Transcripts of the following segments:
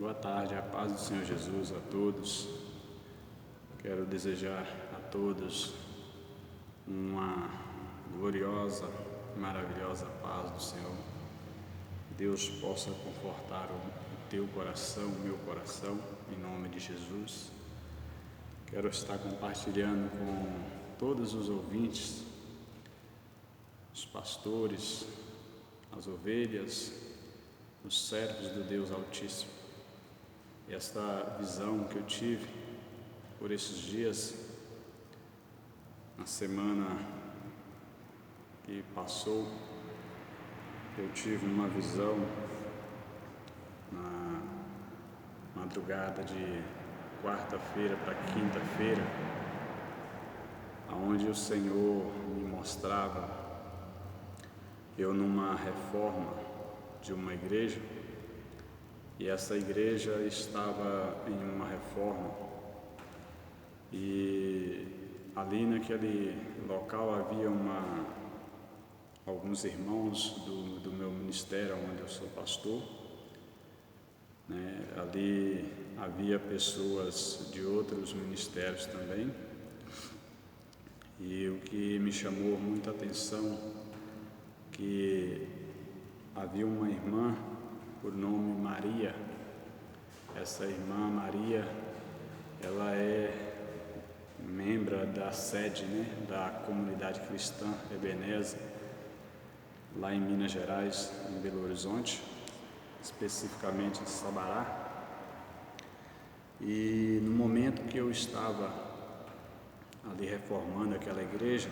Boa tarde, a paz do Senhor Jesus a todos. Quero desejar a todos uma gloriosa, maravilhosa paz do Senhor. Deus possa confortar o teu coração, o meu coração, em nome de Jesus. Quero estar compartilhando com todos os ouvintes, os pastores, as ovelhas, os servos do Deus Altíssimo. Esta visão que eu tive por esses dias, na semana que passou, eu tive uma visão na madrugada de quarta-feira para quinta-feira, onde o Senhor me mostrava eu numa reforma de uma igreja, e essa igreja estava em uma reforma, e ali naquele local havia alguns irmãos do meu ministério, onde eu sou pastor, né? Ali havia pessoas de outros ministérios também, e o que me chamou muita atenção, que havia uma irmã por nome Maria. Essa irmã Maria, ela é membro da sede, da comunidade cristã Ebenezer, lá em Minas Gerais, em Belo Horizonte, especificamente em Sabará. E no momento que eu estava ali reformando aquela igreja,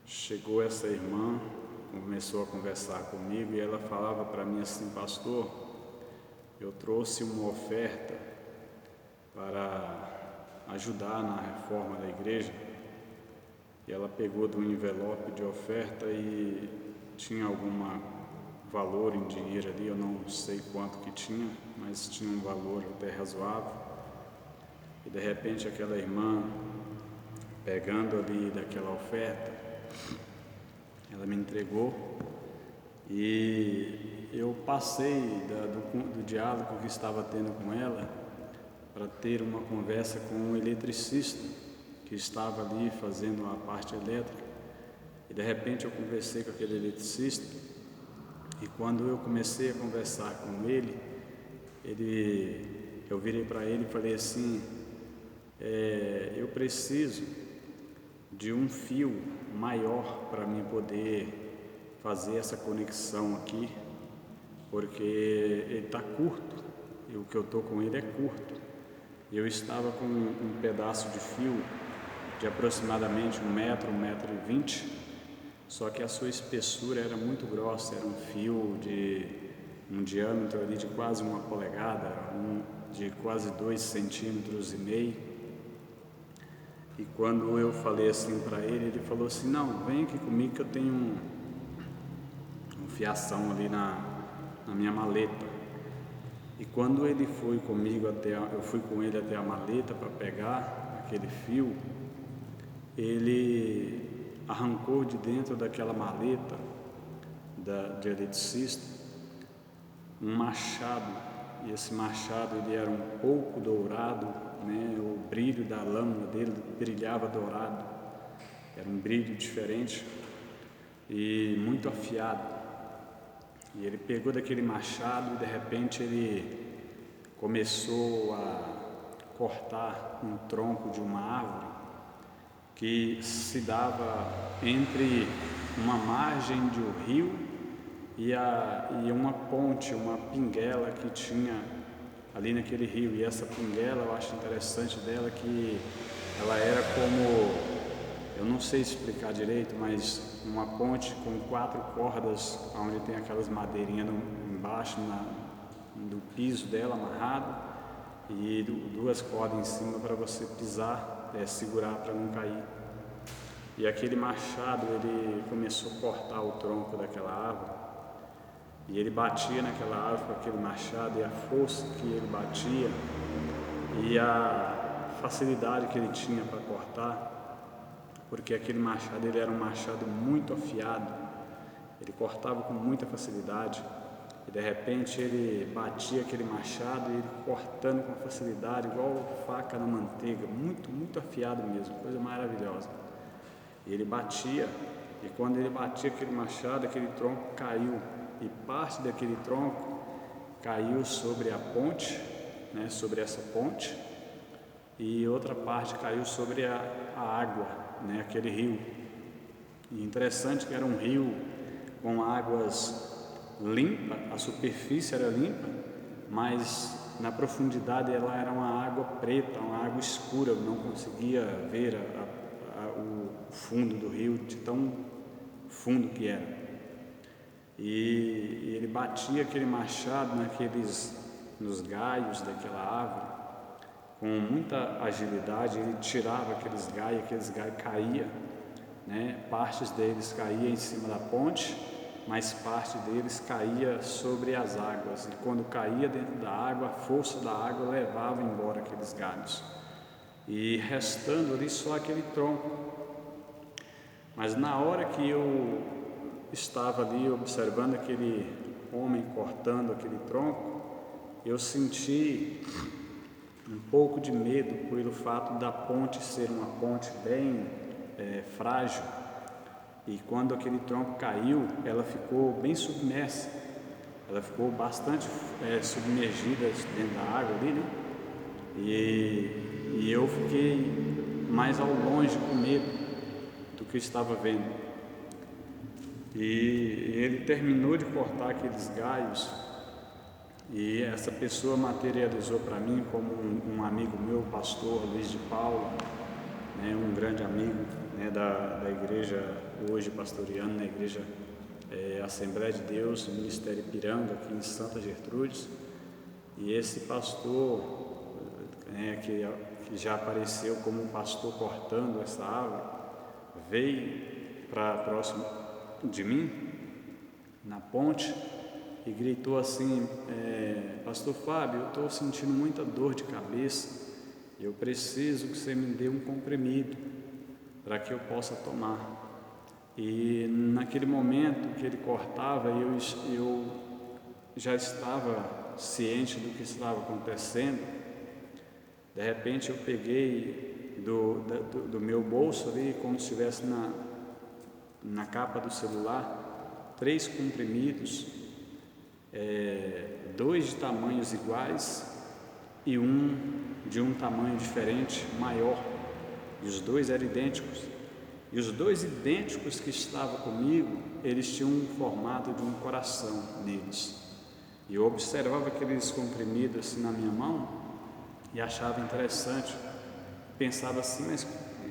chegou essa irmã, começou a conversar comigo, e ela falava para mim assim: pastor, eu trouxe uma oferta para ajudar na reforma da igreja. E ela pegou do envelope de oferta e tinha algum valor em dinheiro ali, eu não sei quanto que tinha, mas tinha um valor até razoável. E de repente aquela irmã, pegando ali daquela oferta, ela me entregou, e eu passei do diálogo que estava tendo com ela para ter uma conversa com um eletricista que estava ali fazendo a parte elétrica. E de repente eu conversei com aquele eletricista, e quando eu comecei a conversar com ele, eu virei para ele e falei assim: eu preciso de um fio maior para mim poder fazer essa conexão aqui, porque ele está curto, e o que eu estou com ele é curto. Eu estava com um pedaço de fio de aproximadamente 1 metro, 1,20 m, só que a sua espessura era muito grossa, era um fio de um diâmetro ali de quase 1 polegada, de quase 2,5 centímetros. E quando eu falei assim para ele, ele falou assim: não, vem aqui comigo que eu tenho um fiação ali na minha maleta. E quando ele foi comigo eu fui com ele até a maleta para pegar aquele fio, ele arrancou de dentro daquela maleta de eletricista um machado, e esse machado ele era um pouco dourado, o brilho da lâmina dele brilhava dourado, era um brilho diferente e muito afiado. E ele pegou daquele machado e de repente ele começou a cortar um tronco de uma árvore que se dava entre uma margem de um rio e uma ponte, uma pinguela que tinha ali naquele rio. E essa pinguela, eu acho interessante dela que ela era como, eu não sei explicar direito, mas uma ponte com 4 cordas, onde tem aquelas madeirinhas embaixo do piso dela amarrado, e 2 cordas em cima para você pisar, segurar para não cair. E aquele machado, ele começou a cortar o tronco daquela árvore, e ele batia naquela árvore com aquele machado, e a força que ele batia e a facilidade que ele tinha para cortar, porque aquele machado ele era um machado muito afiado, ele cortava com muita facilidade. e de repente ele batia aquele machado e ele cortando com facilidade, igual faca na manteiga, muito, muito afiado mesmo, coisa maravilhosa. E ele batia, e quando ele batia aquele machado, aquele tronco caiu, e parte daquele tronco caiu sobre a ponte, né, sobre essa ponte, e outra parte caiu sobre a água, né, aquele rio. E interessante que era um rio com águas limpas, a superfície era limpa, mas na profundidade ela era uma água preta, uma água escura, eu não conseguia ver o fundo do rio, de tão fundo que era. E ele batia aquele machado nos galhos daquela árvore, com muita agilidade. Ele tirava aqueles galhos caíam, né? Partes deles caíam em cima da ponte, mas parte deles caía sobre as águas, e quando caía dentro da água, a força da água levava embora aqueles galhos, e restando ali só aquele tronco. Mas na hora que eu estava ali observando aquele homem cortando aquele tronco, eu senti um pouco de medo pelo fato da ponte ser uma ponte bem frágil, e quando aquele tronco caiu, ela ficou bem submersa, ela ficou bastante submergida dentro da água ali, né? E eu fiquei mais ao longe com medo do que estava vendo. E ele terminou de cortar aqueles galhos, e essa pessoa materializou para mim como um amigo meu, o pastor Luiz de Paulo, né, um grande amigo, né, da igreja hoje pastoreando na igreja Assembleia de Deus, Ministério Ipiranga, aqui em Santa Gertrudes. E esse pastor, que já apareceu como um pastor cortando essa árvore, veio para próximo de mim, na ponte, e gritou assim: Pastor Fábio, eu estou sentindo muita dor de cabeça, eu preciso que você me dê um comprimido para que eu possa tomar. E naquele momento que ele cortava, eu já estava ciente do que estava acontecendo. De repente eu peguei do meu bolso ali, como se estivesse na capa do celular, 3 comprimidos, 2 de tamanhos iguais e um de um tamanho diferente, maior, e os 2 eram idênticos. E os 2 idênticos que estavam comigo, eles tinham um formato de um coração neles. E eu observava aqueles comprimidos assim na minha mão e achava interessante. Pensava assim, mas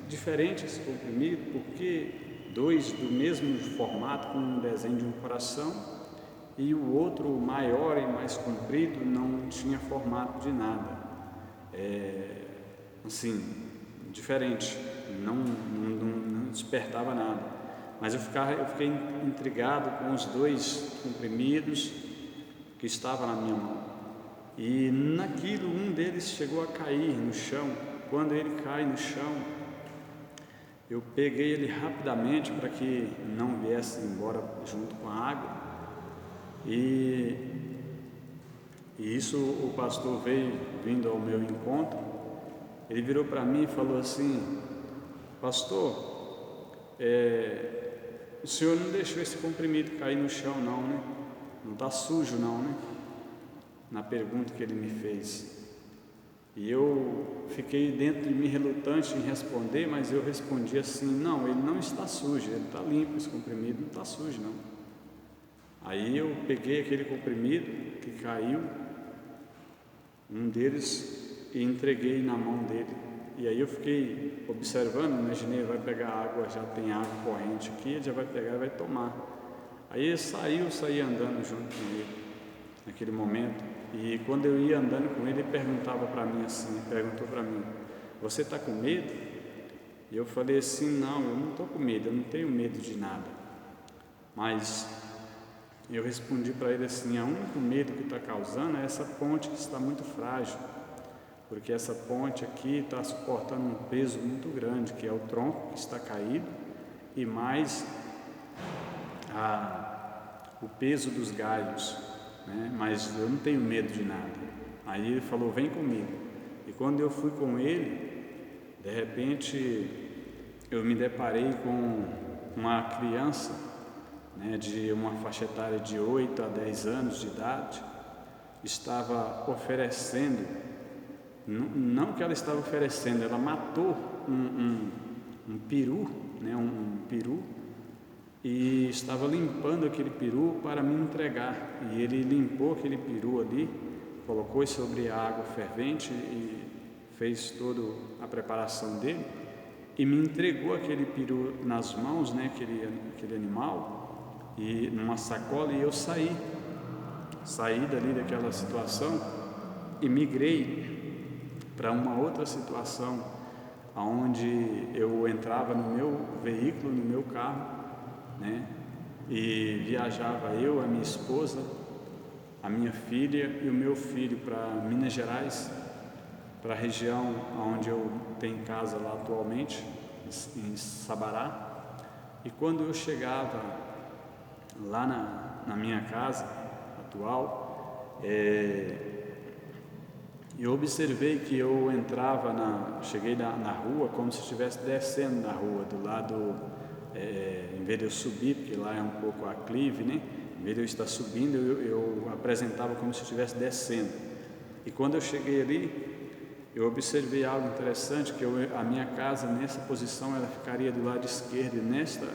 diferente esse comprimido, porque 2 do mesmo formato, com um desenho de um coração, e o outro maior e mais comprido não tinha formato de nada. Assim, diferente, não despertava nada. Mas eu fiquei intrigado com os 2 comprimidos que estavam na minha mão. E naquilo, um deles chegou a cair no chão. Quando ele cai no chão, eu peguei ele rapidamente para que não viesse embora junto com a água. E isso, o pastor vindo ao meu encontro, ele virou para mim e falou assim: Pastor, o senhor não deixou esse comprimido cair no chão não, né? Não está sujo não, né? Na pergunta que ele me fez. E eu fiquei dentro de mim relutante em responder, mas eu respondi assim: não, ele não está sujo, ele está limpo, esse comprimido não está sujo não. Aí eu peguei aquele comprimido que caiu, um deles, e entreguei na mão dele. E aí eu fiquei observando, imaginei, vai pegar água, já tem água corrente aqui, ele já vai pegar e vai tomar. Aí ele saí andando junto com ele naquele momento. E quando eu ia andando com ele, ele perguntou para mim: você está com medo? E eu falei assim: não, eu não estou com medo, eu não tenho medo de nada. Mas eu respondi para ele assim: o único medo que está causando é essa ponte que está muito frágil, porque essa ponte aqui está suportando um peso muito grande, que é o tronco que está caído, e mais o peso dos galhos. né? Mas eu não tenho medo de nada. Aí ele falou, vem comigo. E quando eu fui com ele, de repente eu me deparei com uma criança, né, de uma faixa etária de 8 a 10 anos de idade, estava oferecendo, não que ela estava oferecendo, ela matou um peru, né, um peru, e estava limpando aquele peru para me entregar. E ele limpou aquele peru ali, colocou sobre a água fervente e fez toda a preparação dele e me entregou aquele peru nas mãos, né, aquele animal, e numa sacola, e eu saí dali daquela situação e migrei para uma outra situação, onde eu entrava no meu veículo, no meu carro, né, e viajava eu, a minha esposa, a minha filha e o meu filho para Minas Gerais, para a região onde eu tenho casa lá atualmente, em Sabará. E quando eu chegava lá na minha casa atual, eu observei que eu entrava cheguei na rua como se estivesse descendo na rua, do lado, em vez de eu subir, porque lá é um pouco aclive, né? Em vez de eu estar subindo, eu apresentava como se estivesse descendo. E quando eu cheguei ali, eu observei algo interessante, que a minha casa, nessa posição, ela ficaria do lado esquerdo, e nesta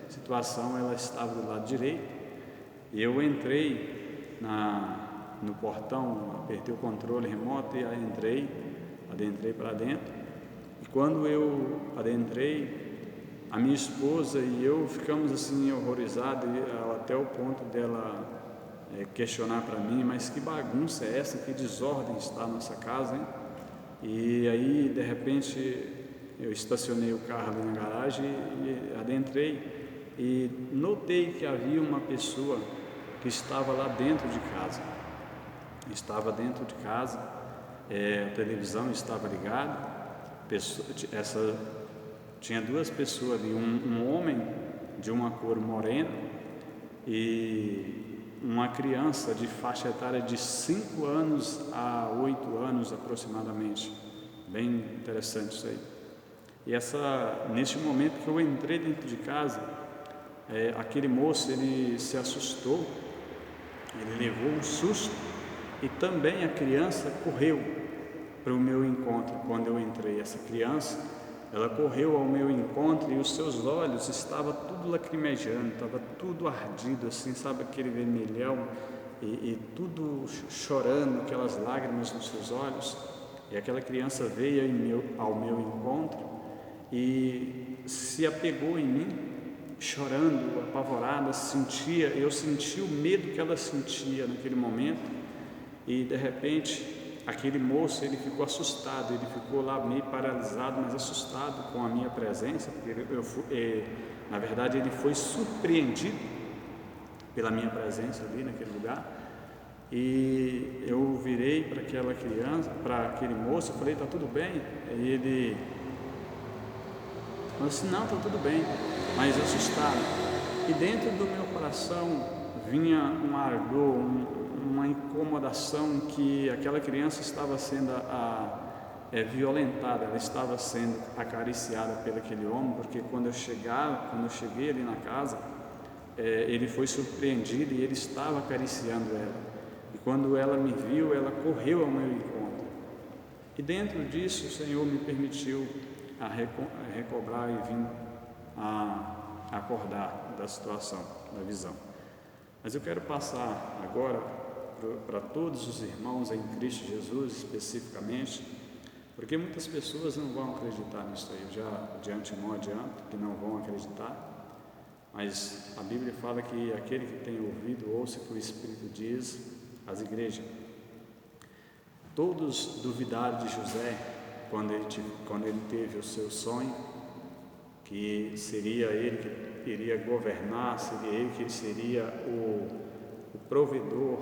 situação ela estava do lado direito. E eu entrei no portão, apertei o controle remoto e adentrei para dentro. E quando eu adentrei, a minha esposa e eu ficamos assim horrorizados, até o ponto dela questionar para mim, mas que bagunça é essa, que desordem está a nossa casa, hein? E aí, de repente, eu estacionei o carro ali na garagem e adentrei e notei que havia uma pessoa que estava lá dentro de casa. A televisão estava ligada, tinha duas pessoas ali, um homem de uma cor morena e uma criança de faixa etária de 5 anos a 8 anos aproximadamente. Bem interessante isso aí. E neste momento que eu entrei dentro de casa, aquele moço, ele se assustou, ele levou um susto, e também a criança correu para o meu encontro. Quando eu entrei, essa criança, ela correu ao meu encontro e os seus olhos estavam tudo lacrimejando, estava tudo ardido assim, sabe, aquele vermelhão, e tudo chorando, aquelas lágrimas nos seus olhos. E aquela criança veio ao meu encontro e se apegou em mim, chorando, apavorada. Eu senti o medo que ela sentia naquele momento. E de repente aquele moço, ele ficou assustado, ele ficou lá meio paralisado, mas assustado com a minha presença, porque na verdade ele foi surpreendido pela minha presença ali naquele lugar. E eu virei para aquela criança, para aquele moço, eu falei, tá tudo bem? E ele falou assim, não, tá tudo bem, mas assustado. E dentro do meu coração vinha um ardor, uma incomodação, que aquela criança estava sendo violentada, ela estava sendo acariciada por aquele homem, porque quando eu cheguei ali na casa, ele foi surpreendido e ele estava acariciando ela. E quando ela me viu, ela correu ao meu encontro. E dentro disso, o Senhor me permitiu recobrar e vim a acordar da situação, da visão. Mas eu quero passar agora para todos os irmãos em Cristo Jesus especificamente, porque muitas pessoas não vão acreditar nisso aí. Eu já de antemão adianto que não vão acreditar, mas a Bíblia fala que aquele que tem ouvido, ouça o que o Espírito diz às igrejas. Todos duvidaram de José quando ele teve o seu sonho, que seria ele que iria governar, seria ele que seria o provedor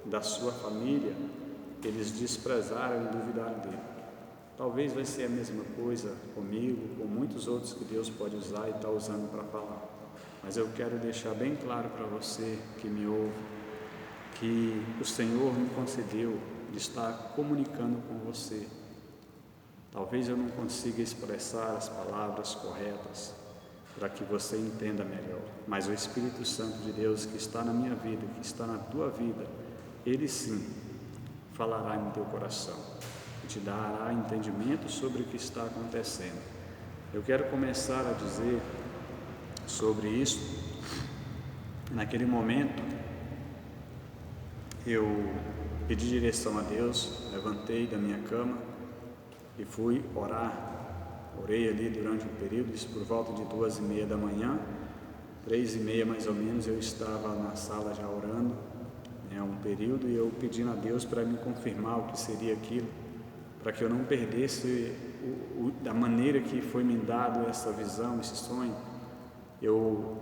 da sua família. Eles desprezaram e duvidaram dele. Talvez vai ser a mesma coisa comigo, com muitos outros que Deus pode usar e está usando para falar. Mas eu quero deixar bem claro para você que me ouve, que o Senhor me concedeu de estar comunicando com você. Talvez eu não consiga expressar as palavras corretas para que você entenda melhor, mas o Espírito Santo de Deus que está na minha vida, que está na tua vida, Ele sim falará no teu coração e te dará entendimento sobre o que está acontecendo. Eu quero começar a dizer sobre isso. Naquele momento eu pedi direção a Deus, levantei da minha cama e fui orar. Orei ali durante um período, isso por volta de 2:30 da manhã, 3:30 mais ou menos, eu estava na sala já orando, um período, e eu pedindo a Deus para me confirmar o que seria aquilo, para que eu não perdesse da maneira que foi me dado essa visão, esse sonho. Eu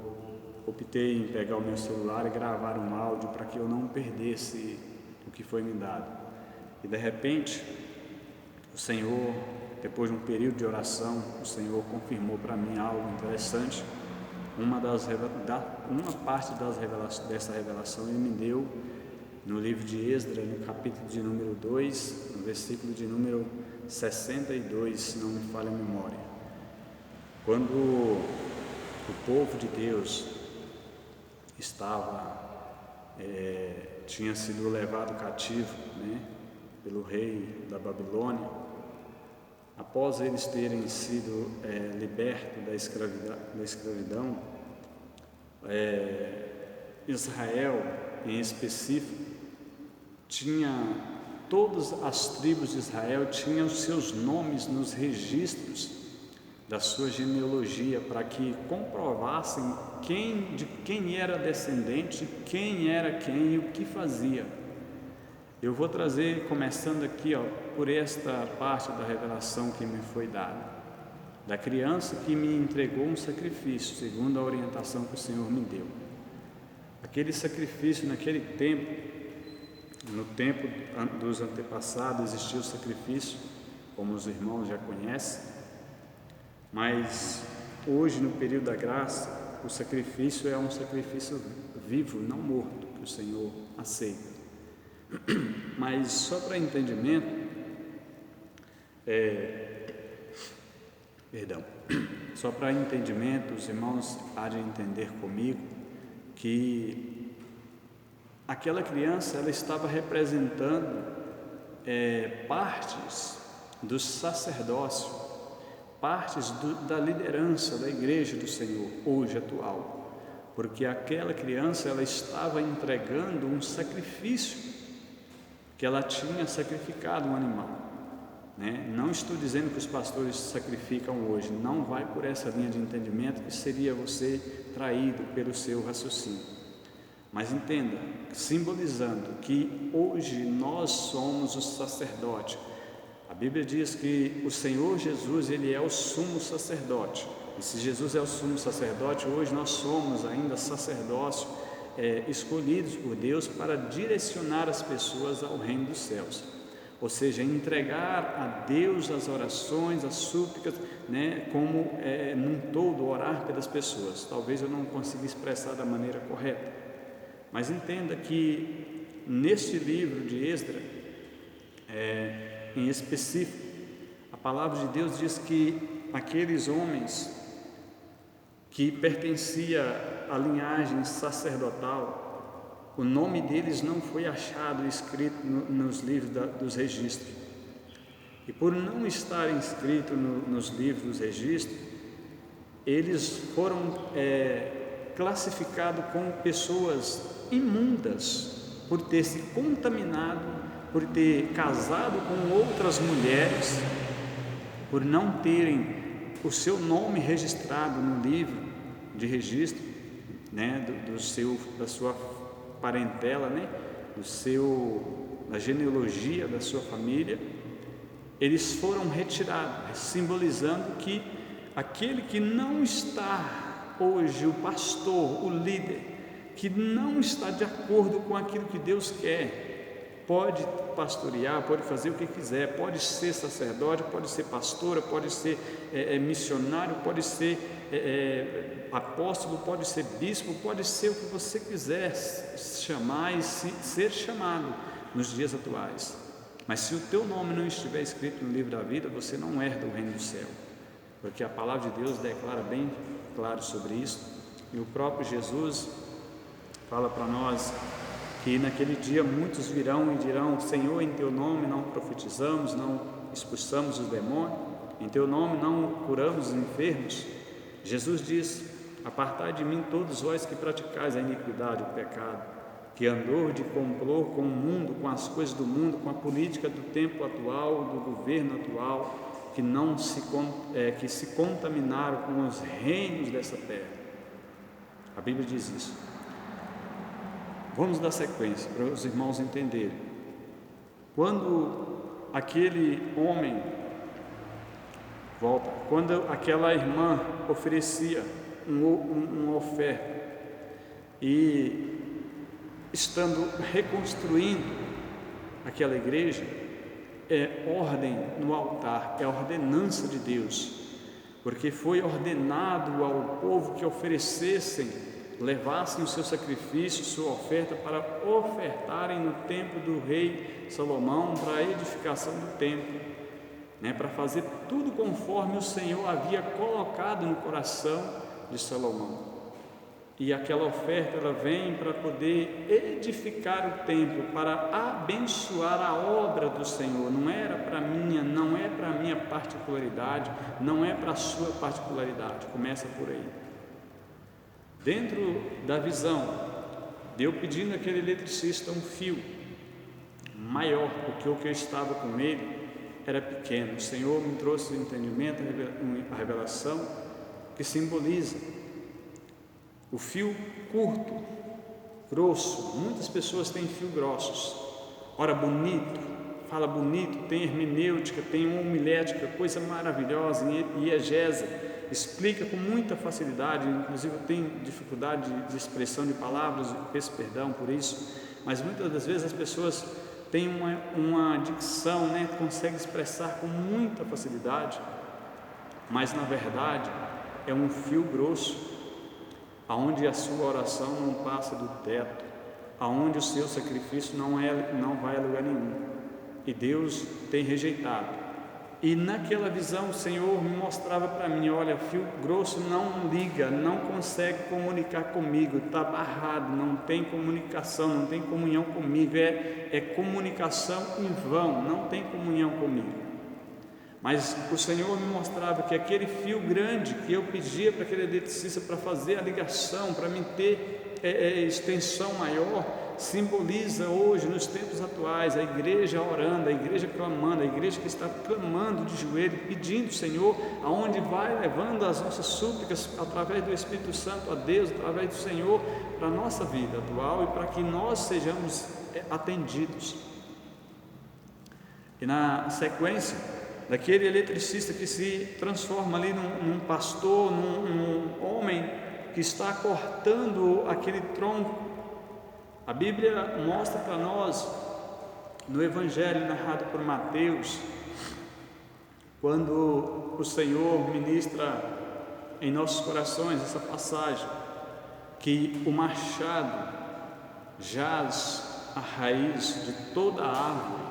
optei em pegar o meu celular e gravar um áudio para que eu não perdesse o que foi me dado. E de repente, o Senhor, depois de um período de oração, o Senhor confirmou para mim algo interessante. Uma parte dessa revelação Ele me deu no livro de Esdras, no capítulo de número 2, no versículo de número 62, se não me falha a memória. Quando o povo de Deus tinha sido levado cativo, pelo rei da Babilônia, após eles terem sido libertos da escravidão, Israel em específico todas as tribos de Israel tinham os seus nomes nos registros da sua genealogia, para que comprovassem de quem era descendente, quem era quem e o que fazia. Eu vou trazer, começando aqui, por esta parte da revelação que me foi dada, da criança que me entregou um sacrifício, segundo a orientação que o Senhor me deu. Aquele sacrifício, naquele tempo, no tempo dos antepassados, existia o sacrifício, como os irmãos já conhecem, mas hoje, no período da graça, o sacrifício é um sacrifício vivo, não morto, que o Senhor aceita. Mas só para entendimento, os irmãos há de entender comigo que aquela criança ela estava representando partes do sacerdócio, partes da liderança da igreja do Senhor hoje atual, porque aquela criança ela estava entregando um sacrifício, que ela tinha sacrificado um animal, Não estou dizendo que os pastores sacrificam hoje, não vai por essa linha de entendimento, que seria você traído pelo seu raciocínio, mas entenda, simbolizando que hoje nós somos o sacerdote. A Bíblia diz que o Senhor Jesus, Ele é o sumo sacerdote, e se Jesus é o sumo sacerdote, hoje nós somos ainda sacerdócio, escolhidos por Deus para direcionar as pessoas ao reino dos céus, ou seja, entregar a Deus as orações, as súplicas, como num todo orar pelas pessoas. Talvez eu não consiga expressar da maneira correta, mas entenda que neste livro de Esdras, em específico, a palavra de Deus diz que aqueles homens que pertenciam à linhagem sacerdotal, o nome deles não foi achado escrito nos livros dos registros, e por não estarem escritos nos livros dos registros, eles foram classificados como pessoas imundas, por ter se contaminado, por ter casado com outras mulheres, por não terem o seu nome registrado no livro de registro, da sua parentela, da genealogia da sua família. Eles foram retirados, simbolizando que aquele que não está hoje, o pastor, o líder, que não está de acordo com aquilo que Deus quer, pode pastorear, pode fazer o que quiser, pode ser sacerdote, pode ser pastora, pode ser missionário, pode ser apóstolo, pode ser bispo, pode ser o que você quiser chamar e ser chamado nos dias atuais. Mas se o teu nome não estiver escrito no livro da vida, você não herda o reino do céu, porque a palavra de Deus declara bem claro sobre isso, e o próprio Jesus fala para nós que naquele dia muitos virão e dirão: Senhor, em teu nome não profetizamos, não expulsamos os demônios, em teu nome não curamos os enfermos. Jesus diz: apartai de mim todos vós que praticais a iniquidade, o pecado, que andou de complô com o mundo, com as coisas do mundo, com a política do tempo atual, do governo atual, que se contaminaram com os reinos dessa terra. A Bíblia diz isso. Vamos dar sequência para os irmãos entenderem. Quando aquele homem volta, quando aquela irmã oferecia uma oferta e estando reconstruindo aquela igreja, é ordem no altar, é ordenança de Deus, porque foi ordenado ao povo que oferecessem, levassem o seu sacrifício, sua oferta, para ofertarem no templo do rei Salomão, para a edificação do templo, para fazer tudo conforme o Senhor havia colocado no coração de Salomão. E aquela oferta, ela vem para poder edificar o templo, para abençoar a obra do Senhor. Não é para minha particularidade, não é para a sua particularidade. Começa por aí. Dentro da visão, Deus pedindo àquele eletricista um fio maior, porque o que eu estava com ele era pequeno. O Senhor me trouxe o entendimento, a revelação, que simboliza o fio curto, grosso. Muitas pessoas têm fio grossos. Ora, bonito, fala bonito, tem hermenêutica, tem homilética, coisa maravilhosa, em exegese, explica com muita facilidade. Inclusive eu tenho dificuldade de expressão de palavras, peço perdão por isso, mas muitas das vezes as pessoas têm uma dicção, conseguem expressar com muita facilidade, mas na verdade é um fio grosso, aonde a sua oração não passa do teto, aonde o seu sacrifício não vai a lugar nenhum, e Deus tem rejeitado. E naquela visão o Senhor me mostrava para mim: olha, fio grosso não liga, não consegue comunicar comigo, está barrado, não tem comunicação, não tem comunhão comigo, é comunicação em vão, não tem comunhão comigo. Mas o Senhor me mostrava que aquele fio grande que eu pedia para aquele eletricista para fazer a ligação, para me ter extensão maior, simboliza hoje, nos tempos atuais, a igreja orando, a igreja clamando, a igreja que está clamando de joelho, pedindo, Senhor, aonde vai levando as nossas súplicas através do Espírito Santo a Deus, através do Senhor, para a nossa vida atual e para que nós sejamos atendidos. E na sequência, daquele eletricista que se transforma ali num pastor, num homem que está cortando aquele tronco. A Bíblia mostra para nós, no Evangelho narrado por Mateus, quando o Senhor ministra em nossos corações essa passagem, que o machado jaz à raiz de toda árvore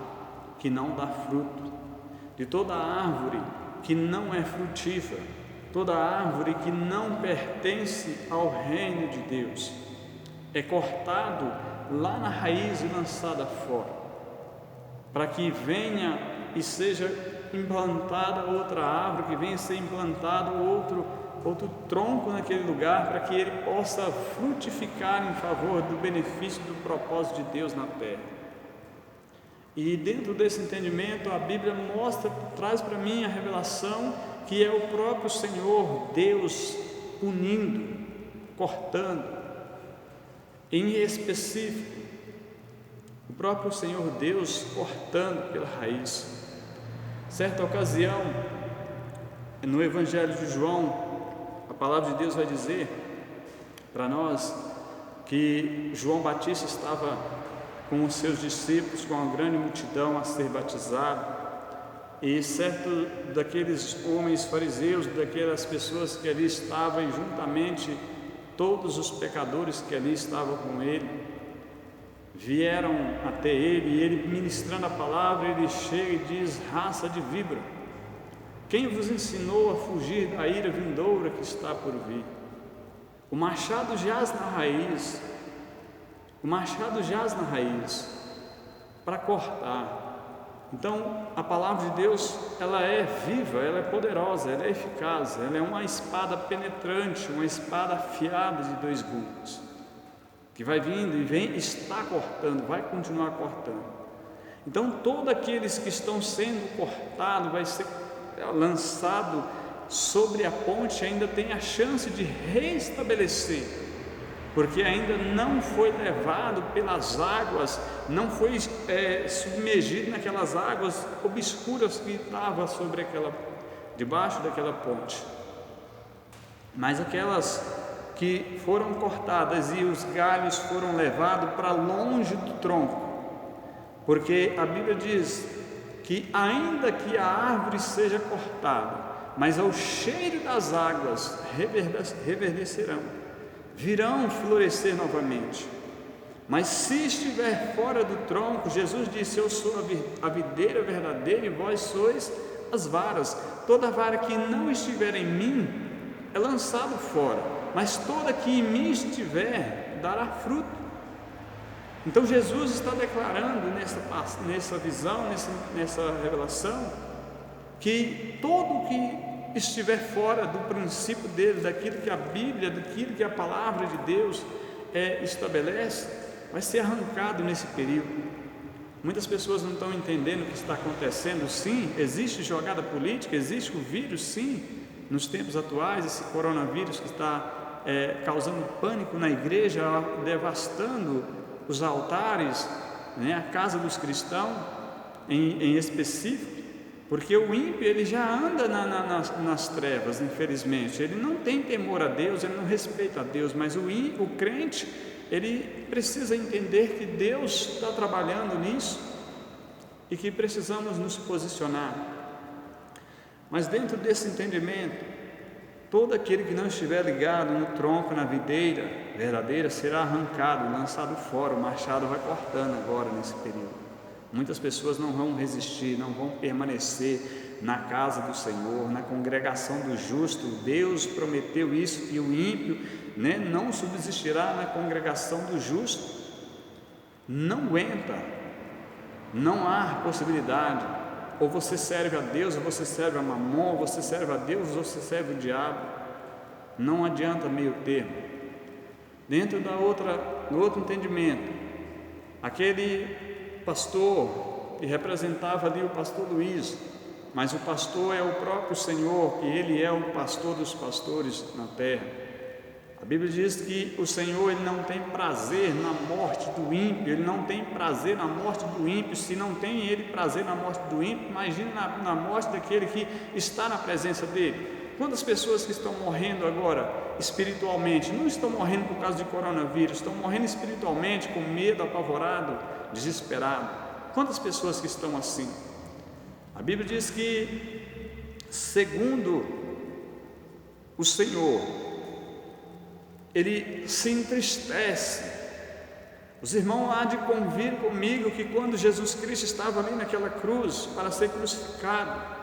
que não dá fruto, de toda árvore que não é frutífera, toda árvore que não pertence ao reino de Deus, é cortado lá na raiz e lançada fora, para que venha e seja implantada outra árvore, que venha a ser implantado outro tronco naquele lugar, para que ele possa frutificar em favor do benefício do propósito de Deus na terra. E dentro desse entendimento, a Bíblia traz para mim a revelação que é o próprio Senhor Deus unindo, cortando, em específico, o próprio Senhor Deus cortando pela raiz. Certa ocasião, no Evangelho de João, a palavra de Deus vai dizer para nós que João Batista estava com os seus discípulos, com uma grande multidão a ser batizado, E certo daqueles homens fariseus, daquelas pessoas que ali estavam, e juntamente todos os pecadores que ali estavam com ele, vieram até ele, e ele, ministrando a palavra, ele chega e diz: raça de víbora, quem vos ensinou a fugir da ira vindoura que está por vir? O machado jaz na raiz, o machado jaz na raiz para cortar. Então a palavra de Deus, ela é viva, ela é poderosa, ela é eficaz, ela é uma espada penetrante, uma espada afiada de 2 gumes, que vai vindo e vem, está cortando, vai continuar cortando. Então todos aqueles que estão sendo cortados, vai ser lançado sobre a ponte, ainda tem a chance de restabelecer, porque ainda não foi levado pelas águas, não foi submergido naquelas águas obscuras que estavam sobre debaixo daquela ponte. Mas aquelas que foram cortadas e os galhos foram levados para longe do tronco, porque a Bíblia diz que ainda que a árvore seja cortada, mas ao cheiro das águas reverdecerão, virão florescer novamente. Mas se estiver fora do tronco, Jesus disse: eu sou a videira verdadeira e vós sois as varas. Toda vara que não estiver em mim é lançado fora, mas toda que em mim estiver dará fruto. Então Jesus está declarando nessa visão, nessa revelação, que todo que estiver fora do princípio dele, daquilo que a Bíblia, daquilo que a palavra de Deus estabelece, vai ser arrancado nesse período. Muitas pessoas não estão entendendo o que está acontecendo. Sim, existe jogada política, existe o vírus, sim, nos tempos atuais, esse coronavírus que está causando pânico na igreja, devastando os altares, a casa dos cristãos em específico, porque o ímpio ele já anda nas trevas, infelizmente. Ele não tem temor a Deus, ele não respeita a Deus, mas o crente, ele precisa entender que Deus está trabalhando nisso e que precisamos nos posicionar. Mas dentro desse entendimento, todo aquele que não estiver ligado no tronco, na videira verdadeira, será arrancado, lançado fora. O machado vai cortando agora nesse período. Muitas pessoas não vão resistir, não vão permanecer na casa do Senhor, na congregação do justo. Deus prometeu isso, que o ímpio não subsistirá na congregação do justo. Não aguenta, não há possibilidade. Ou você serve a Deus, ou você serve a Mamon, ou você serve a Deus, ou você serve o diabo. Não adianta meio termo. Dentro do outro entendimento, aquele pastor que representava ali o pastor Luiz, mas o pastor é o próprio Senhor, que ele é o pastor dos pastores na terra. A Bíblia diz que o Senhor ele não tem prazer na morte do ímpio, ele não tem prazer na morte do ímpio. Se não tem ele prazer na morte do ímpio, imagine na morte daquele que está na presença dele. Quantas pessoas que estão morrendo agora espiritualmente, não estão morrendo por causa de coronavírus, estão morrendo espiritualmente com medo, apavorado, desesperado. Quantas pessoas que estão assim? A Bíblia diz que, segundo o Senhor, ele se entristece. Os irmãos há de convir comigo que quando Jesus Cristo estava ali naquela cruz para ser crucificado,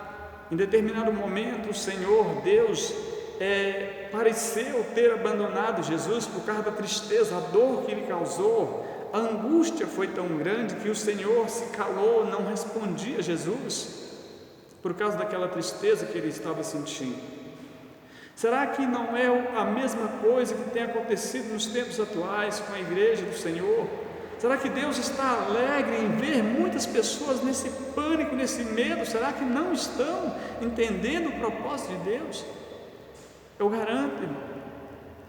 em determinado momento o Senhor Deus pareceu ter abandonado Jesus por causa da tristeza, a dor que ele causou. A angústia foi tão grande que o Senhor se calou, não respondia a Jesus por causa daquela tristeza que ele estava sentindo. Será que não é a mesma coisa que tem acontecido nos tempos atuais com a igreja do Senhor? Será que Deus está alegre em ver muitas pessoas nesse pânico, nesse medo? Será que não estão entendendo o propósito de Deus? Eu garanto, irmão,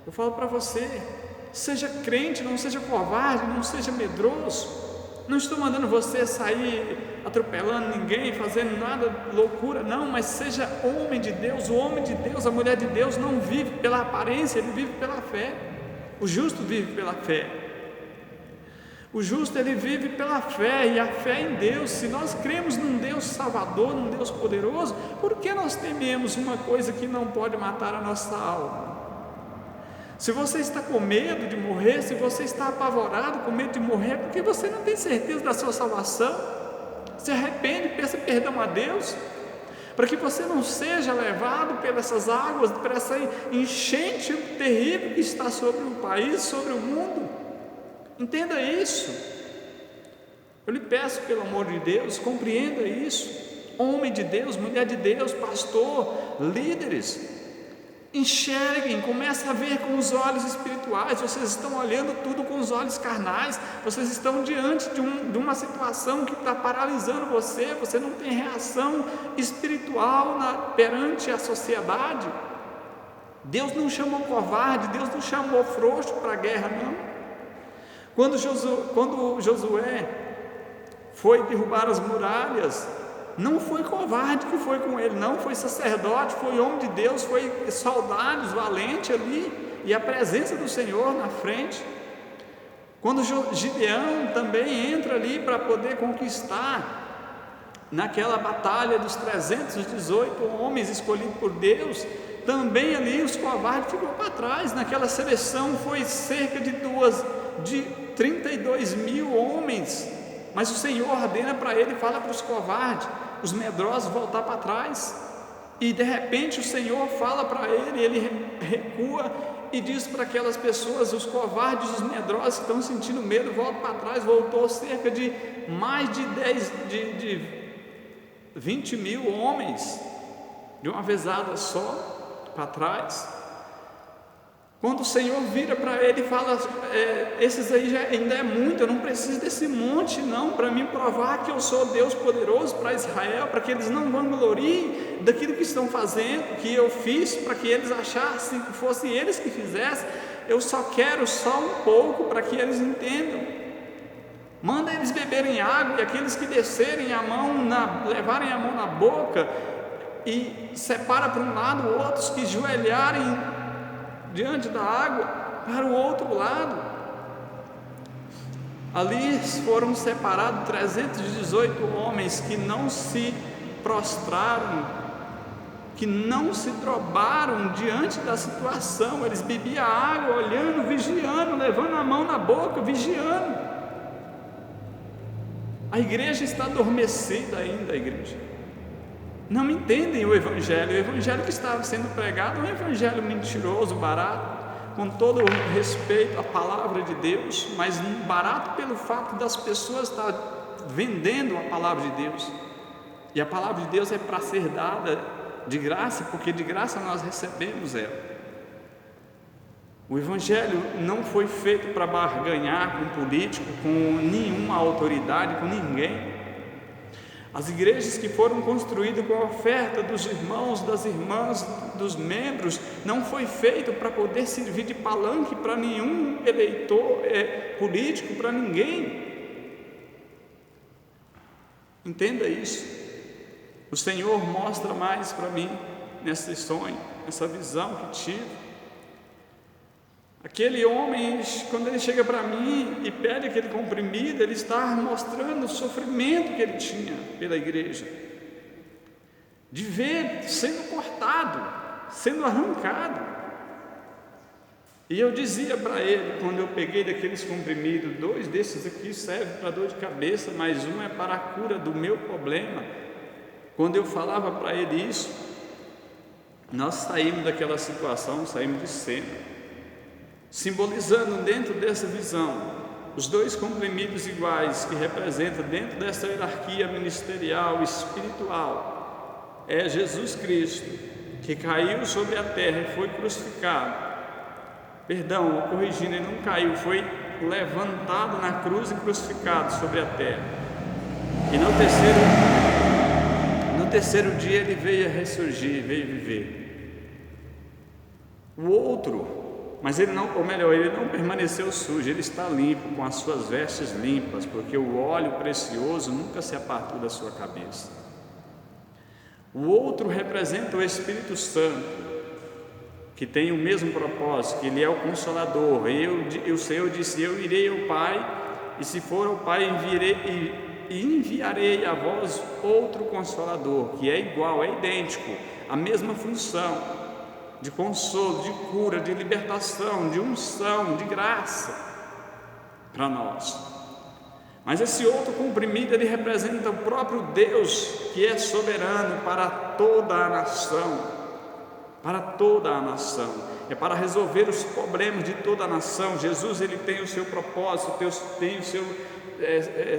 eu falo para você, seja crente, não seja covarde, não seja medroso. Não estou mandando você sair atropelando ninguém, fazendo nada loucura, não, mas seja homem de Deus. O homem de Deus, a mulher de Deus não vive pela aparência, ele vive pela fé. O justo vive pela fé. O justo, ele vive pela fé, e a fé em Deus. Se nós cremos num Deus salvador, num Deus poderoso, por que nós tememos uma coisa que não pode matar a nossa alma? Se você está com medo de morrer, se você está apavorado com medo de morrer, é porque você não tem certeza da sua salvação. Se arrepende, peça perdão a Deus, para que você não seja levado pelas essas águas, por essa enchente terrível que está sobre o país, sobre o mundo. Entenda isso. Eu lhe peço, pelo amor de Deus, compreenda isso. Homem de Deus, mulher de Deus, pastor, líderes, enxerguem, comecem a ver com os olhos espirituais. Vocês estão olhando tudo com os olhos carnais, vocês estão diante de uma situação que está paralisando você, você não tem reação espiritual perante a sociedade. Deus não chamou covarde, Deus não chamou frouxo para a guerra, não. Quando Josué foi derrubar as muralhas, não foi covarde que foi com ele, não, foi sacerdote, foi homem de Deus, foi soldados valente ali, e a presença do Senhor na frente. Quando Gideão também entra ali para poder conquistar, naquela batalha dos 318 homens escolhidos por Deus, também ali os covardes ficou para trás. Naquela seleção foi cerca de 32 mil homens, mas o Senhor ordena para ele, fala para os covardes, os medrosos, voltar para trás. E de repente o Senhor fala para ele, ele recua e diz para aquelas pessoas, os covardes, os medrosos que estão sentindo medo, voltam para trás. Voltou cerca de mais de 20 mil homens de uma vezada só para trás. Quando o Senhor vira para ele e fala, esses aí ainda é muito, eu não preciso desse monte não, para me provar que eu sou Deus poderoso para Israel, para que eles não vangloriem daquilo que estão fazendo, que eu fiz, para que eles achassem que fossem eles que fizessem. Eu só quero só um pouco para que eles entendam. Manda eles beberem água, e aqueles que descerem a mão, levarem a mão na boca, e separa para um lado, outros que joelharem diante da água para o outro lado. Ali foram separados 318 homens que não se prostraram, que não se drobaram diante da situação. Eles bebiam a água, olhando, vigiando, levando a mão na boca, vigiando. A igreja está adormecida ainda, a igreja. Não entendem o evangelho que estava sendo pregado é um evangelho mentiroso, barato, com todo o respeito à palavra de Deus, mas barato pelo fato das pessoas estar vendendo a palavra de Deus. E a palavra de Deus é para ser dada de graça, porque de graça nós recebemos ela. O evangelho não foi feito para barganhar com político, com nenhuma autoridade, com ninguém. As igrejas que foram construídas com a oferta dos irmãos, das irmãs, dos membros, não foi feito para poder servir de palanque para nenhum eleitor político, para ninguém. Entenda isso. O Senhor mostra mais para mim nesse sonho, nessa visão que tive. Aquele homem, quando ele chega para mim e pede aquele comprimido, ele está mostrando o sofrimento que ele tinha pela igreja, de ver sendo cortado, sendo arrancado. E eu dizia para ele, quando eu peguei daqueles comprimidos, 2 desses aqui servem para dor de cabeça, mas um é para a cura do meu problema. Quando eu falava para ele isso, nós saímos daquela situação, saímos de cena, simbolizando dentro dessa visão os 2 comprimidos iguais que representam dentro dessa hierarquia ministerial, espiritual, é Jesus Cristo, que caiu sobre a terra e foi crucificado. Perdão, corrigindo, ele não caiu, foi levantado na cruz e crucificado sobre a terra. E no terceiro dia ele veio a ressurgir, veio viver. O outro, mas ele não permaneceu sujo, ele está limpo, com as suas vestes limpas, porque o óleo precioso nunca se apartou da sua cabeça. O outro representa o Espírito Santo, que tem o mesmo propósito, que ele é o Consolador. O Senhor disse: eu irei ao Pai, e se for ao Pai, enviarei a vós outro Consolador, que é igual, é idêntico, a mesma função de consolo, de cura, de libertação, de unção, de graça para nós. Mas esse outro comprimido, ele representa o próprio Deus, que é soberano para toda a nação, para toda a nação, é para resolver os problemas de toda a nação. Jesus, ele tem o seu propósito, tem o seu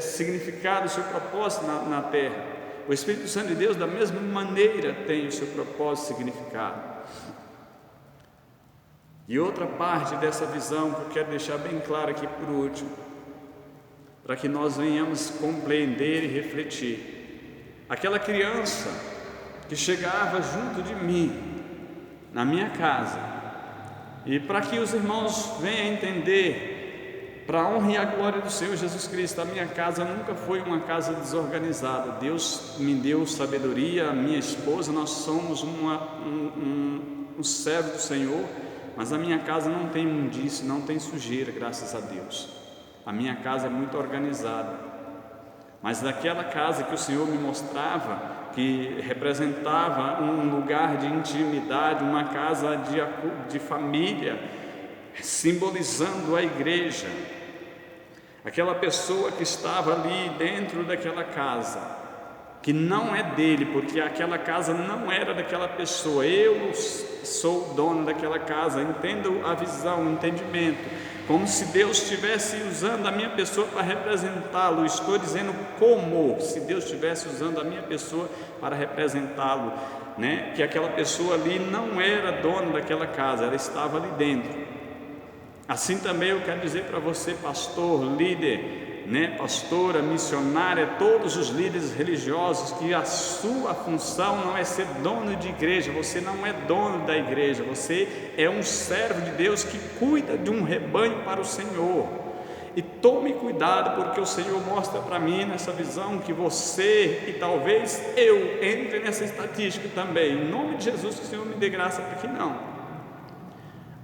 significado, o seu propósito na terra. O Espírito Santo de Deus, da mesma maneira, tem o seu propósito e significado. E outra parte dessa visão que eu quero deixar bem clara aqui por último, para que nós venhamos compreender e refletir. Aquela criança que chegava junto de mim, na minha casa, e para que os irmãos venham entender, para a honra e a glória do Senhor Jesus Cristo, a minha casa nunca foi uma casa desorganizada. Deus me deu sabedoria, a minha esposa, nós somos um servo do Senhor, mas a minha casa não tem imundície, não tem sujeira, graças a Deus. A minha casa é muito organizada, mas daquela casa que o Senhor me mostrava, que representava um lugar de intimidade, uma casa de família, simbolizando a igreja, aquela pessoa que estava ali dentro daquela casa, que não é dele, porque aquela casa não era daquela pessoa. Eu sou o dono daquela casa. Entendo a visão, o entendimento, como se Deus estivesse usando a minha pessoa para representá-lo. Estou dizendo como se Deus estivesse usando a minha pessoa para representá-lo, né? Que aquela pessoa ali não era dona daquela casa, ela estava ali dentro. Assim também eu quero dizer para você, pastor, líder, né, pastora, missionária, todos os líderes religiosos, que a sua função não é ser dono de igreja. Você não é dono da igreja, você é um servo de Deus que cuida de um rebanho para o Senhor. E tome cuidado, porque o Senhor mostra para mim nessa visão que você e talvez eu entre nessa estatística também. Em nome de Jesus, que o Senhor me dê graça para que não.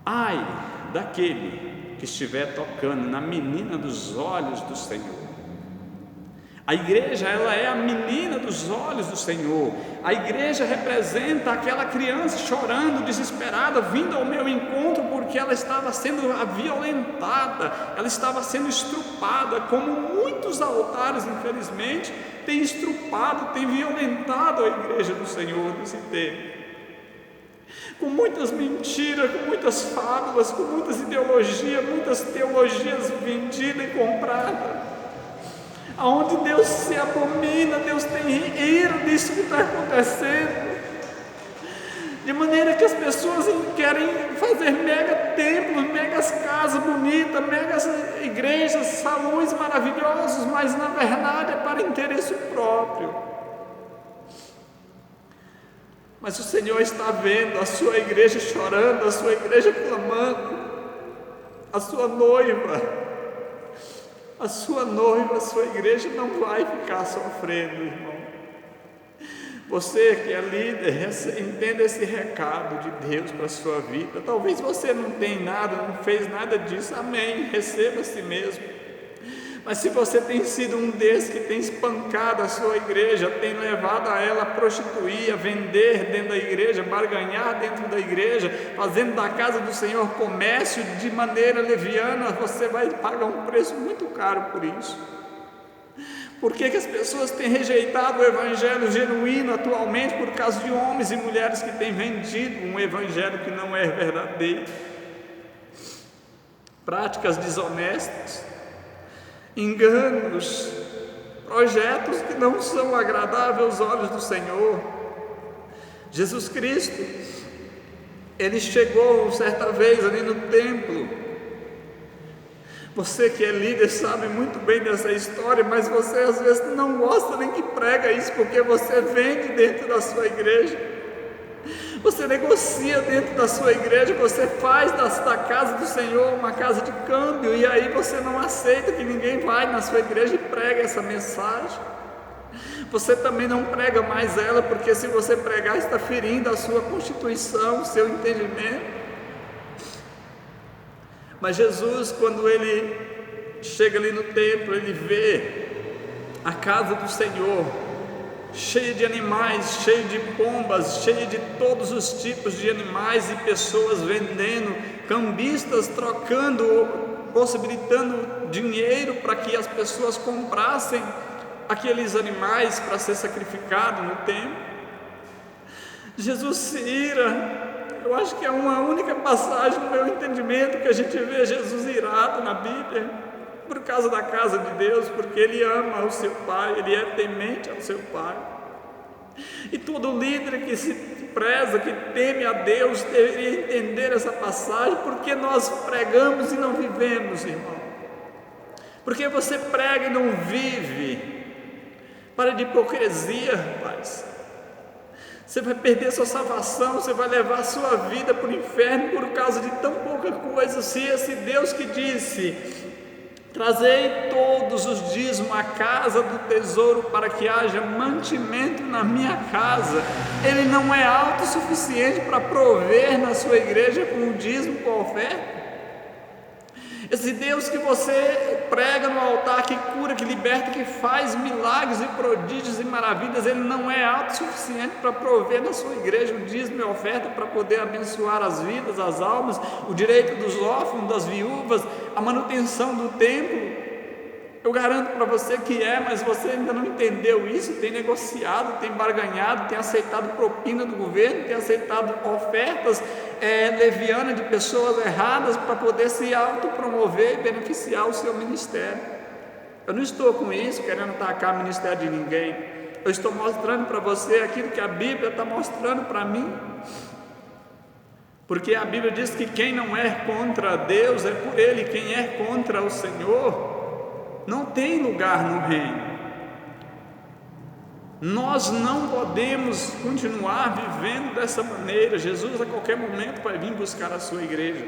Ai daquele que estiver tocando na menina dos olhos do Senhor. A igreja, ela é a menina dos olhos do Senhor. A igreja representa aquela criança chorando, desesperada, vindo ao meu encontro, porque ela estava sendo violentada, ela estava sendo estrupada, como muitos altares, infelizmente, têm estrupado, têm violentado a igreja do Senhor nesse tempo. Com muitas mentiras, com muitas fábulas, com muitas ideologias, muitas teologias vendidas e compradas, aonde Deus se abomina, Deus tem ira disso que está acontecendo, de maneira que as pessoas querem fazer mega templos, megas casas bonitas, megas igrejas, salões maravilhosos, mas na verdade é para interesse próprio. Mas o Senhor está vendo a sua igreja chorando, a sua igreja clamando, a sua noiva, a sua igreja não vai ficar sofrendo, irmão. Você que é líder, entenda esse recado de Deus para a sua vida. Talvez você não tenha nada, não fez nada disso, amém, receba a si mesmo. Mas se você tem sido um desses que tem espancado a sua igreja, tem levado a ela a prostituir, a vender dentro da igreja, barganhar dentro da igreja, fazendo da casa do Senhor comércio de maneira leviana, você vai pagar um preço muito caro por isso. Por que as pessoas têm rejeitado o evangelho genuíno atualmente? Por causa de homens e mulheres que têm vendido um evangelho que não é verdadeiro, práticas desonestas, enganos, projetos que não são agradáveis aos olhos do Senhor. Jesus Cristo, Ele chegou certa vez ali no templo. Você que é líder sabe muito bem dessa história, mas você às vezes não gosta nem que prega isso, porque você vende dentro da sua igreja, você negocia dentro da sua igreja, você faz da casa do Senhor uma casa de câmbio, e aí você não aceita que ninguém vai na sua igreja e prega essa mensagem. Você também não prega mais ela, porque se você pregar, está ferindo a sua constituição, o seu entendimento. Mas Jesus, quando Ele chega ali no templo, ele vê a casa do Senhor cheia de animais, cheia de pombas, cheia de todos os tipos de animais e pessoas vendendo, cambistas trocando, possibilitando dinheiro para que as pessoas comprassem aqueles animais para ser sacrificado no templo. Jesus se ira. Eu acho que é uma única passagem, no meu entendimento, que a gente vê Jesus irado na Bíblia, por causa da casa de Deus, porque ele ama o seu Pai, ele é temente ao seu Pai. E todo líder que se preza, que teme a Deus, deveria entender essa passagem. Porque nós pregamos e não vivemos, irmão? Porque você prega e não vive? Para de hipocrisia, rapaz. Você vai perder sua salvação, você vai levar a sua vida para o inferno por causa de tão pouca coisa. Se esse Deus que disse: trazei todos os dízimos à casa do tesouro para que haja mantimento na minha casa, ele não é autossuficiente para prover na sua igreja com o dízimo, com a oferta? Esse Deus que você prega no altar, que cura, que liberta, que faz milagres e prodígios e maravilhas, ele não é autossuficiente para prover na sua igreja o dízimo e a oferta para poder abençoar as vidas, as almas, o direito dos órfãos, das viúvas, a manutenção do templo? Eu garanto para você que mas você ainda não entendeu isso, tem negociado, tem barganhado, tem aceitado propina do governo, tem aceitado ofertas levianas de pessoas erradas para poder se autopromover e beneficiar o seu ministério. Eu não estou com isso querendo atacar o ministério de ninguém, eu estou mostrando para você aquilo que a Bíblia está mostrando para mim, porque a Bíblia diz que quem não é contra Deus é por Ele, quem é contra o Senhor não tem lugar no reino. Nós não podemos continuar vivendo dessa maneira. Jesus a qualquer momento vai vir buscar a sua igreja.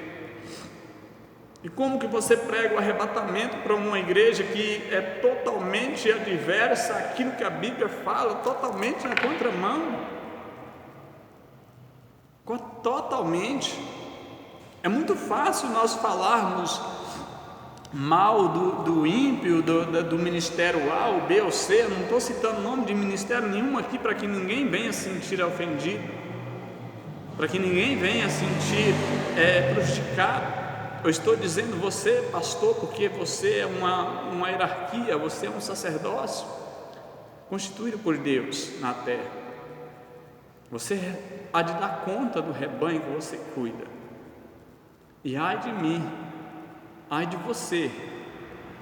E como que você prega o arrebatamento para uma igreja que é totalmente adversa àquilo que a Bíblia fala, totalmente na contramão? Totalmente. É muito fácil nós falarmos mal do ímpio, do ministério A, ou B ou C. Eu não estou citando nome de ministério nenhum aqui para que ninguém venha se sentir ofendido, para que ninguém venha se sentir prejudicado. Eu estou dizendo você, pastor, porque você é uma hierarquia, você é um sacerdócio constituído por Deus na terra. Você há de dar conta do rebanho que você cuida. E ai de mim, ai de você,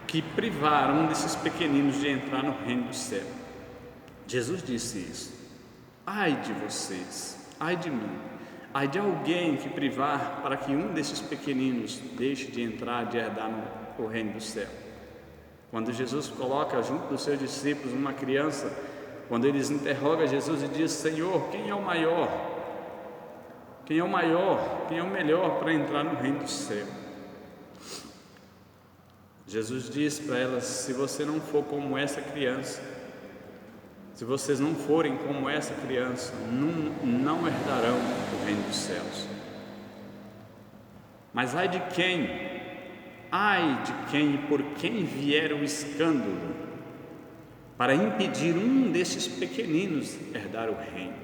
que privar um desses pequeninos de entrar no reino do céu. Jesus disse isso. Ai de vocês, ai de mim, ai de alguém que privar para que um desses pequeninos deixe de entrar, de herdar no reino do céu. Quando Jesus coloca junto dos seus discípulos uma criança, quando eles interrogam Jesus e diz: Senhor, quem é o maior? Quem é o maior? Quem é o melhor para entrar no reino do céu? Jesus diz para elas: se você não for como essa criança, se vocês não forem como essa criança, não herdarão o reino dos céus. Mas ai de quem e por quem vier o escândalo para impedir um desses pequeninos herdar o reino.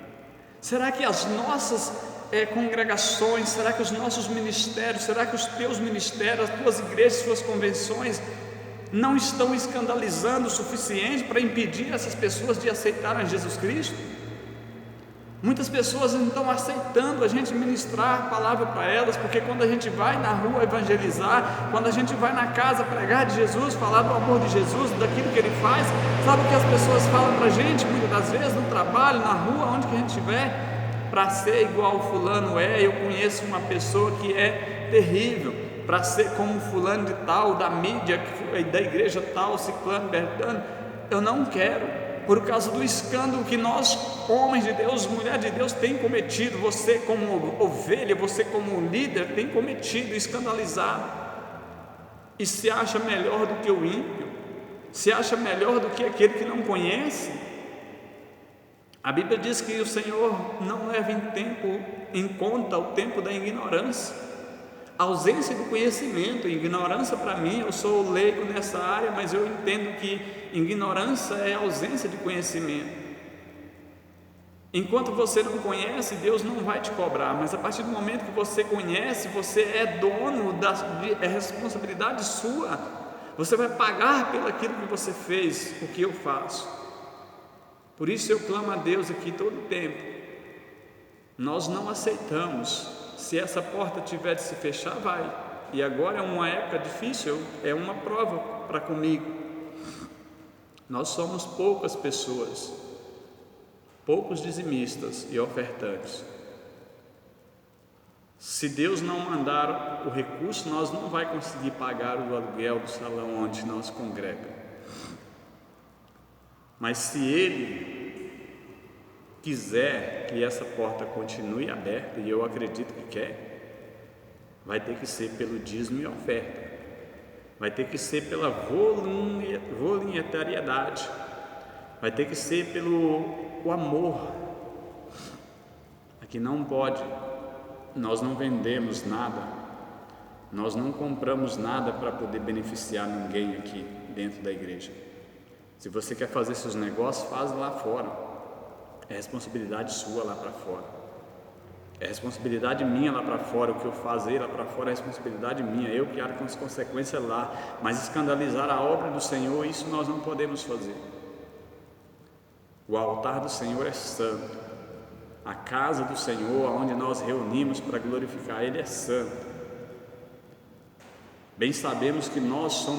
Será que as nossas congregações, será que os nossos ministérios, será que os teus ministérios, as tuas igrejas, suas convenções não estão escandalizando o suficiente para impedir essas pessoas de aceitarem Jesus Cristo? Muitas pessoas não estão aceitando a gente ministrar a palavra para elas, porque quando a gente vai na rua evangelizar, quando a gente vai na casa pregar de Jesus, falar do amor de Jesus, daquilo que Ele faz, sabe o que as pessoas falam para a gente muitas das vezes, no trabalho, na rua, onde que a gente estiver? Para ser igual o fulano eu conheço uma pessoa que é terrível, para ser como fulano de tal, da mídia, da igreja tal, ciclano, bertano. Eu não quero, por causa do escândalo que nós, homens de Deus, mulheres de Deus, tem cometido. Você como ovelha, você como líder, tem cometido, escandalizado, e se acha melhor do que o ímpio, se acha melhor do que aquele que não conhece. A Bíblia diz que o Senhor não leva em conta o tempo da ignorância. ausência do conhecimento, ignorância para mim, eu sou leigo nessa área, mas eu entendo que ignorância é ausência de conhecimento. Enquanto você não conhece, Deus não vai te cobrar, mas a partir do momento que você conhece, você é dono, é responsabilidade sua, você vai pagar pelo aquilo que você fez, o que eu faço. Por isso eu clamo a Deus aqui todo o tempo. Nós não aceitamos. Se essa porta tiver de se fechar, vai. E agora é uma época difícil, é uma prova para comigo. Nós somos poucas pessoas, poucos dizimistas e ofertantes. Se Deus não mandar o recurso, nós não vamos conseguir pagar o aluguel do salão onde nós congregamos. Mas se Ele quiser que essa porta continue aberta, e eu acredito que quer, vai ter que ser pelo dízimo e oferta, vai ter que ser pela voluntariedade, vai ter que ser pelo amor. Aqui não pode, nós não vendemos nada, nós não compramos nada para poder beneficiar ninguém aqui dentro da igreja. Se você quer fazer seus negócios, faz lá fora. É responsabilidade sua lá para fora, é responsabilidade minha lá para fora. O que eu fazer lá para fora é responsabilidade minha, eu que arco com as consequências lá. Mas escandalizar a obra do Senhor, isso nós não podemos fazer. O altar do Senhor é santo, a casa do Senhor, onde nós reunimos para glorificar Ele, é santo. Bem sabemos que nós somos